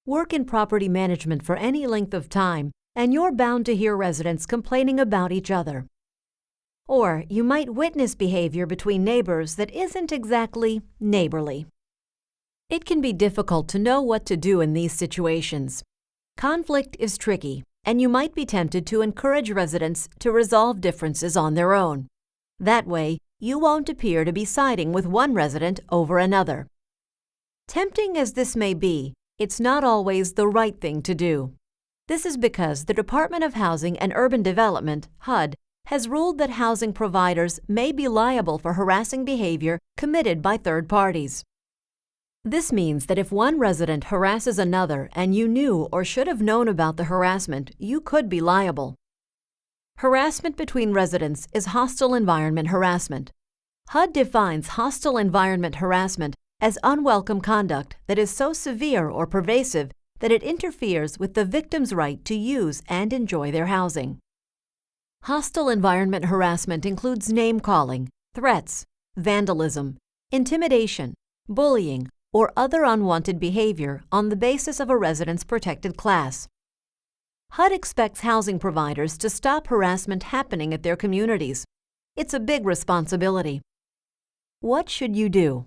Work in property management for any length of time, and you're bound to hear residents complaining about each other. Or you might witness behavior between neighbors that isn't exactly neighborly. It can be difficult to know what to do in these situations. Conflict is tricky, and you might be tempted to encourage residents to resolve differences on their own. That way, you won't appear to be siding with one resident over another. Tempting as this may be, it's not always the right thing to do. This is because the Department of Housing and Urban Development, HUD, has ruled that housing providers may be liable for harassing behavior committed by third parties. This means that if one resident harasses another and you knew or should have known about the harassment, you could be liable. Harassment between residents is hostile environment harassment. HUD defines hostile environment harassment as unwelcome conduct that is so severe or pervasive that it interferes with the victim's right to use and enjoy their housing. Hostile environment harassment includes name-calling, threats, vandalism, intimidation, bullying, or other unwanted behavior on the basis of a resident's protected class. HUD expects housing providers to stop harassment happening at their communities. It's a big responsibility. What should you do?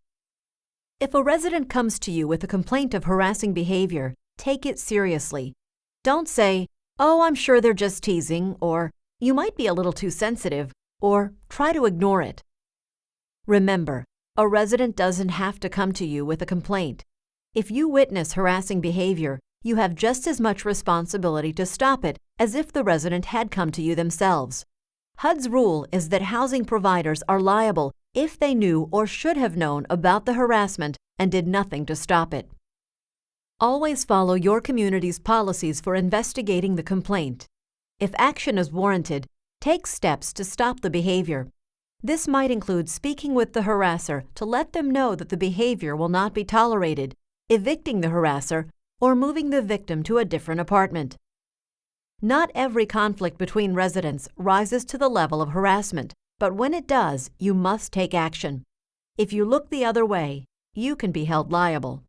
If a resident comes to you with a complaint of harassing behavior, take it seriously. Don't say, "Oh, I'm sure they're just teasing," or "You might be a little too sensitive," or try to ignore it. Remember, a resident doesn't have to come to you with a complaint. If you witness harassing behavior, you have just as much responsibility to stop it as if the resident had come to you themselves. HUD's rule is that housing providers are liable if they knew or should have known about the harassment and did nothing to stop it. Always follow your community's policies for investigating the complaint. If action is warranted, take steps to stop the behavior. This might include speaking with the harasser to let them know that the behavior will not be tolerated, evicting the harasser, or moving the victim to a different apartment. Not every conflict between residents rises to the level of harassment, but when it does, you must take action. If you look the other way, you can be held liable.